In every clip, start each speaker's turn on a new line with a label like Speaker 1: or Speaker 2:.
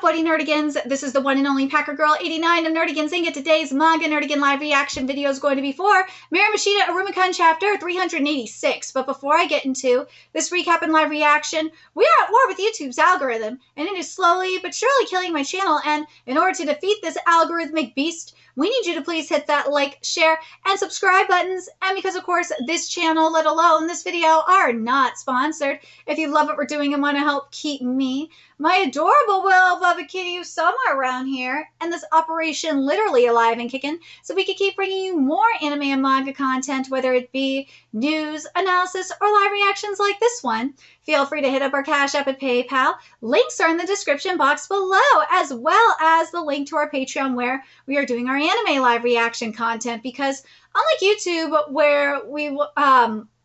Speaker 1: Buddy Nerdigans? This is the one and only Packer Girl 89 of Nerdigans Inc. Today's Manga Nerdigan live reaction video is going to be for Mairimashita Iruma-kun chapter 386. But before I get into this recap and live reaction, we are at war with YouTube's algorithm, and it is slowly but surely killing my channel. And in order to defeat this algorithmic beast, we need you to please hit that like, share, and subscribe buttons. And because, of course, this channel, let alone this video, are not sponsored, if you love what we're doing and want to help keep me, my adorable Will Bubba Kitty somewhere around here, and this operation literally alive and kicking, so we can keep bringing you more anime and manga content, whether it be news, analysis, or live reactions like this one, feel free to hit up our Cash App and PayPal. Links are in the description box below, as well as the link to our Patreon where we are doing our anime live reaction content, because unlike YouTube, where we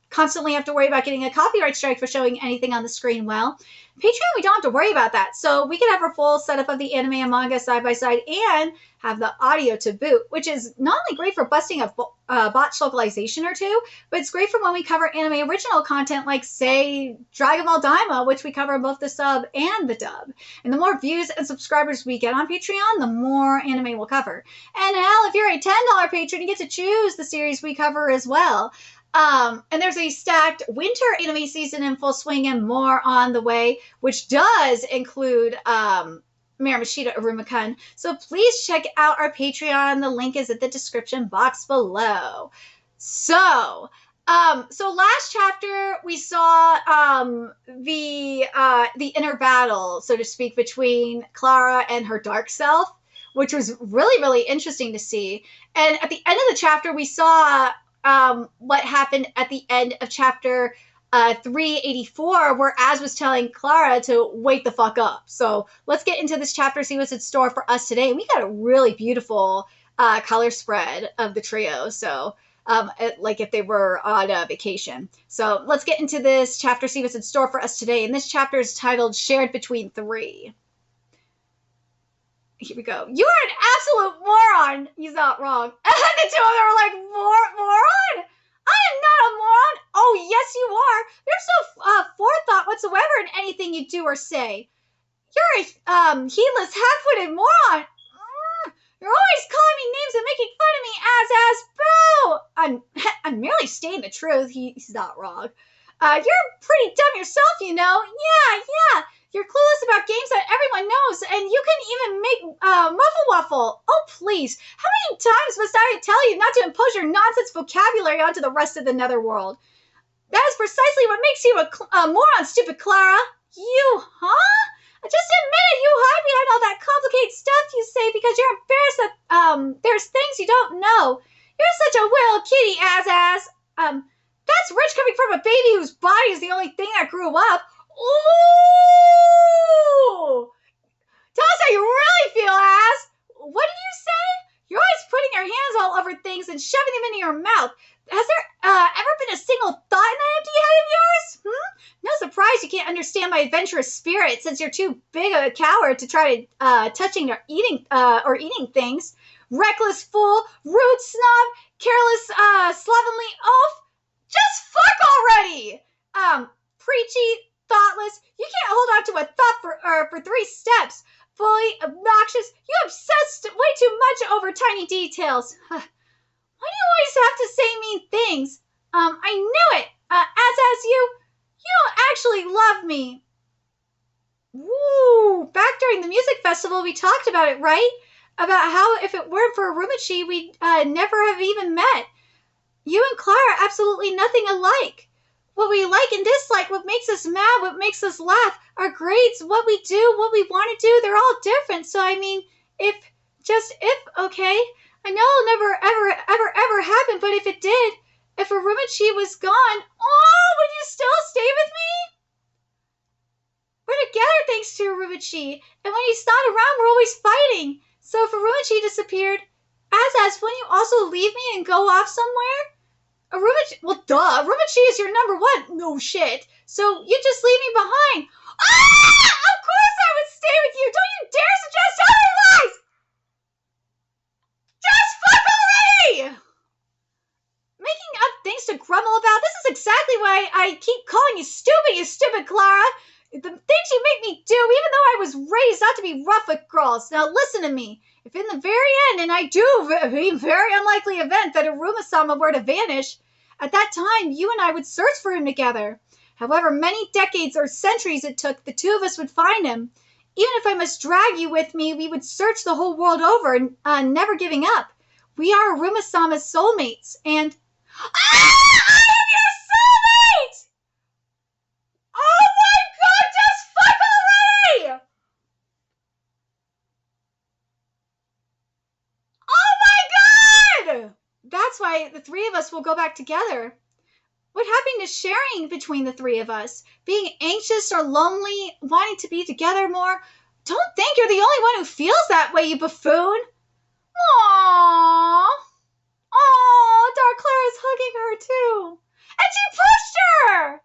Speaker 1: constantly have to worry about getting a copyright strike for showing anything on the screen, well, Patreon, we don't have to worry about that. So we can have our full setup of the anime and manga side by side and have the audio to boot, which is not only great for busting a botched localization or two, but it's great for when we cover anime original content like, say, Dragon Ball Daima, which we cover in both the sub and the dub. And the more views and subscribers we get on Patreon, the more anime we'll cover. And hell, if you're a $10 patron, you get to choose the series we cover as well. And there's a stacked winter anime season in full swing and more on the way, which does include Mairimashita Iruma-kun. So please check out our Patreon. The link is in the description box below. So last chapter we saw the inner battle, so to speak, between Clara and her dark self, which was really, really interesting to see. And at the end of the chapter, we saw what happened at the end of chapter 384, where Az was telling Clara to wake the fuck up. So let's get into this chapter, see what's in store for us today. We got a really beautiful color spread of the trio, so like if they were on a vacation. So let's get into this chapter, see what's in store for us today. And this chapter is titled Shared Between Three. Here we go. You are an absolute moron. He's not wrong. And the two of them are like, moron? I am not a moron. Oh, yes, you are. There's no forethought whatsoever in anything you do or say. You're a heedless, half-witted moron. You're always calling me names and making fun of me, boo. I'm merely stating the truth. He's not wrong. You're pretty dumb yourself, you know. Yeah. You're clueless about games that everyone knows, and you can even make Muffle Waffle. Oh, please. How many times must I tell you not to impose your nonsense vocabulary onto the rest of the netherworld? That is precisely what makes you a moron, stupid Clara. You, huh? Just admit it. You hide behind all that complicated stuff you say because you're embarrassed that there's things you don't know. You're such a little kitty, Az. That's rich coming from a baby whose body is the only thing that grew up. Ooh! Tell us how you really feel, Az. What did you say? You're always putting your hands all over things and shoving them into your mouth. Has there ever been a single thought in that empty head of yours? No surprise you can't understand my adventurous spirit, since you're too big a coward to try touching or eating things. Reckless fool, rude snob, careless, slovenly oaf. Just fuck already! Preachy, thoughtless, you can't hold on to a thought for 3 steps. Fully obnoxious, you obsessed way too much over tiny details. Why do you always have to say mean things? I knew it. Az, you don't actually love me. Woo! Back during the music festival, we talked about it, right? About how if it weren't for Iruma-chi, we'd never have even met. You and Clara are absolutely nothing alike. What we like and dislike, what makes us mad, what makes us laugh, our grades, what we do, what we want to do, they're all different. So, I mean, if, okay? I know it'll never, ever happen, but if it did, if Iruma-chi was gone, would you still stay with me? We're together thanks to Iruma-chi, and when he's not around, we're always fighting. So if Iruma-chi disappeared, Az, wouldn't you also leave me and go off somewhere? Iruma-chi is your number 1. No shit. So you just leave me behind. Of course I would stay with you. Don't you dare suggest otherwise. Just fuck already. Making up things to grumble about. This is exactly why I keep calling you stupid Clara. The things you make me do, even though I was raised not to be rough with girls. Now listen to me. If in the very end, and I do a very unlikely event that Iruma-sama were to vanish, at that time, you and I would search for him together. However many decades or centuries it took, the two of us would find him. Even if I must drag you with me, we would search the whole world over, never giving up. We are Iruma-sama's soulmates, and... I am your soulmate! Oh my god, just fuck already! Oh my god! That's why the three of us will go back together. What happened to sharing between the three of us? Being anxious or lonely, wanting to be together more? Don't think you're the only one who feels that way, you buffoon. Aww. Aww, Dark Clara's hugging her too. And she pushed her!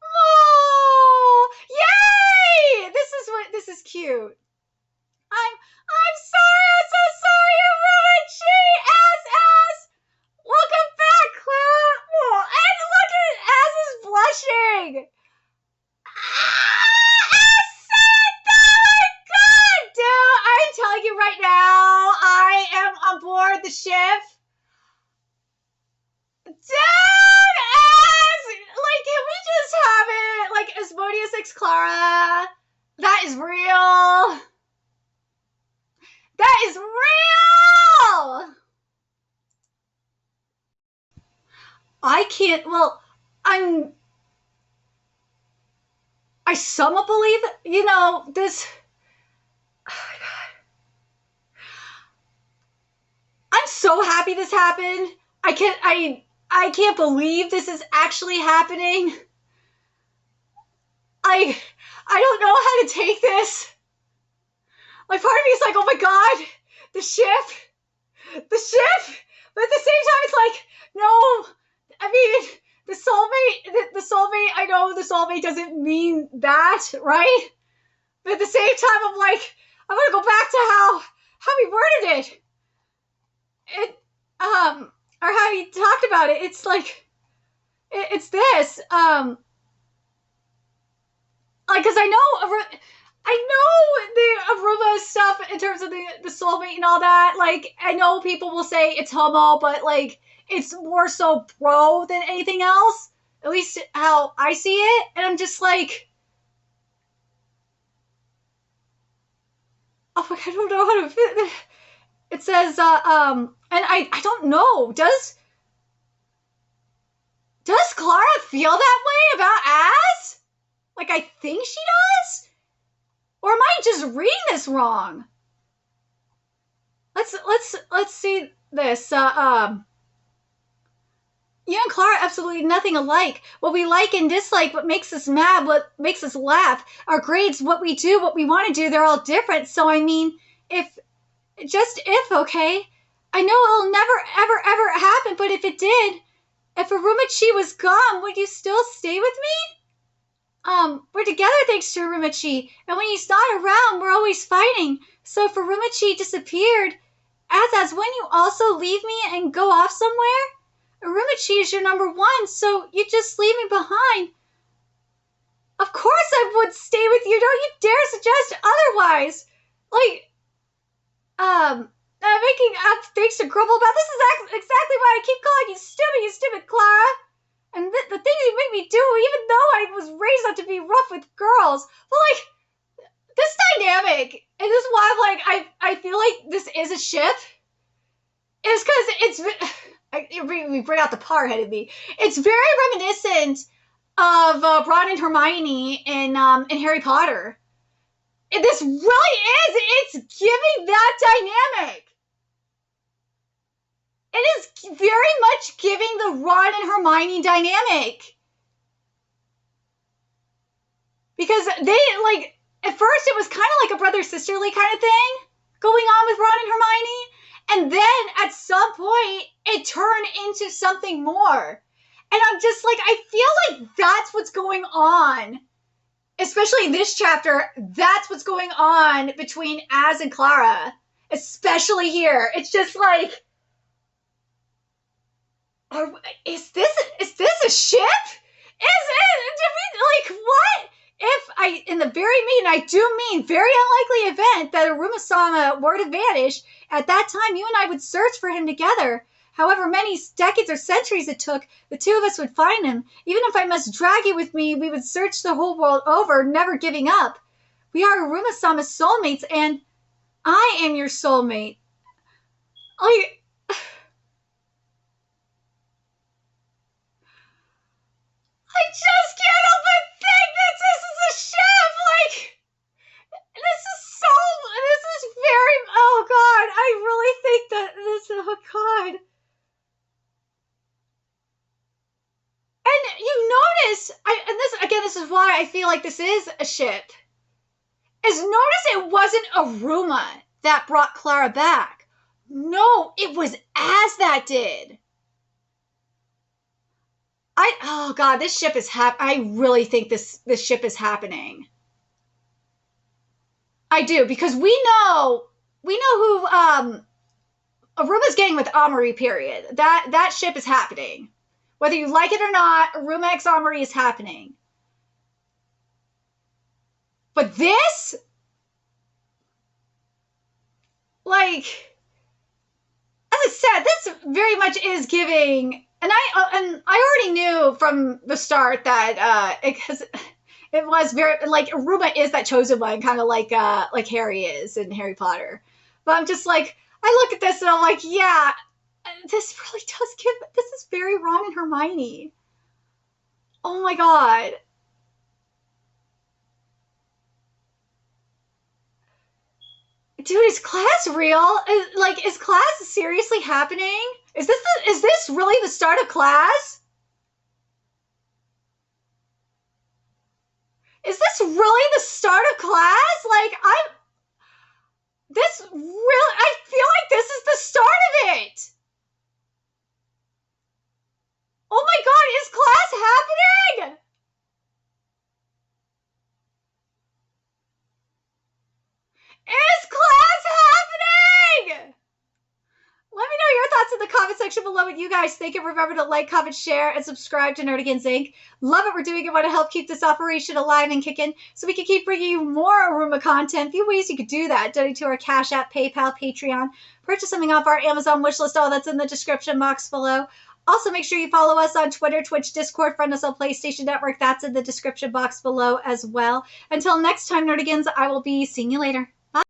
Speaker 1: Oh, yay! This is cute. I'm sorry, I'm so sorry, Iruma-chi, ass. Welcome back, Clara. Oh, and look at Ass is blushing. Oh my god, dude! I'm telling you right now, I am on board the ship. Dude, Ass! Like, can we just have it? Like, Asmodeus X Clara. That is real. That is real! I can't, well, I somewhat believe, this, oh my god. I'm so happy this happened. I can't believe this is actually happening. I don't know how to take this. Like, part of me is like, oh my god, the ship. But at the same time, it's like, no, I mean, the soulmate, I know the soulmate doesn't mean that, right? But at the same time, I'm like, I want to go back to how he worded it. Or how he talked about it. It's like, it's this, like, cause I know the Iruma stuff in terms of the soulmate and all that. Like, I know people will say it's homo, but like, it's more so pro than anything else. At least how I see it. And I'm just like, oh my god, I don't know how to fit it. It says, and I don't know. Does Clara feel that way about Az? Like, I think she does? Or am I just reading this wrong? Let's see this. You and Clara absolutely nothing alike. What we like and dislike, what makes us mad, what makes us laugh, our grades, what we do, what we want to do, they're all different. So I mean, if, okay? I know it'll never, ever, ever happen, but if it did, if Iruma-chi was gone, would you still stay with me? We're together thanks to Iruma-chi, and when he's not around, we're always fighting. So if Iruma-chi disappeared, as when you also leave me and go off somewhere? Iruma-chi is your number one, so you just leave me behind. Of course I would stay with you, don't you dare suggest otherwise. Like, making up things to grumble about. This is exactly why I keep calling you stupid Clara. And the things you make me do, even though I was raised not to be rough with girls. But like, this dynamic, and this is why I'm like, I feel like this is a ship, is because we bring out the powerhead in me. It's very reminiscent of Ron and Hermione in Harry Potter. And this really is. It's giving that dynamic. It is very much giving the Ron and Hermione dynamic. Because they, like, at first it was kind of like a brother-sisterly kind of thing going on with Ron and Hermione. And then at some point, it turned into something more. And I'm just like, I feel like that's what's going on. Especially in this chapter, that's what's going on between Az and Clara. Especially here. It's just like, is this a ship? Is it? Like, what? if I, in the very mean, I do mean very unlikely event that Iruma-sama were to vanish, at that time you and I would search for him together. However many decades or centuries it took, the two of us would find him. Even if I must drag you with me, we would search the whole world over, never giving up. We are Iruma-sama's soulmates, and I am your soulmate. Like, I just can't help but think that this is a ship. Like, this is very, oh God, I really think that this, oh God. And you notice, this is why I feel like this is a ship, is notice it wasn't Iruma that brought Clara back. No, it was Az that did. Oh God, this ship is I really think this ship is happening. I do, because we know who Aruma's getting with Amari, period. That ship is happening. Whether you like it or not, Iruma x Amari is happening. But this, like, as I said, this very much is giving. And I already knew from the start that it was very, like, Iruma is that chosen one, kind of like Harry is in Harry Potter. But I'm just like, I look at this and I'm like, yeah, this really does this is very Ron and Hermione. Oh my God. Dude, is CLAZZ real? Is CLAZZ seriously happening? Is this really the start of CLAZZ? Is this really the start of CLAZZ? I feel like this is the start of it. Oh my God, is CLAZZ happening? Is CLAZZ happening? Let me know your thoughts in the comment section below what you guys think, and remember to like, comment, share, and subscribe to Nerdigans Inc. Love what we're doing and want to help keep this operation alive and kicking so we can keep bringing you more Iruma content. A few ways you could do that: donate to our Cash App, PayPal, Patreon, purchase something off our Amazon wishlist, all that's in the description box below. Also, make sure you follow us on Twitter, Twitch, Discord, friend us on PlayStation Network. That's in the description box below as well. Until next time, Nerdigans, I will be seeing you later.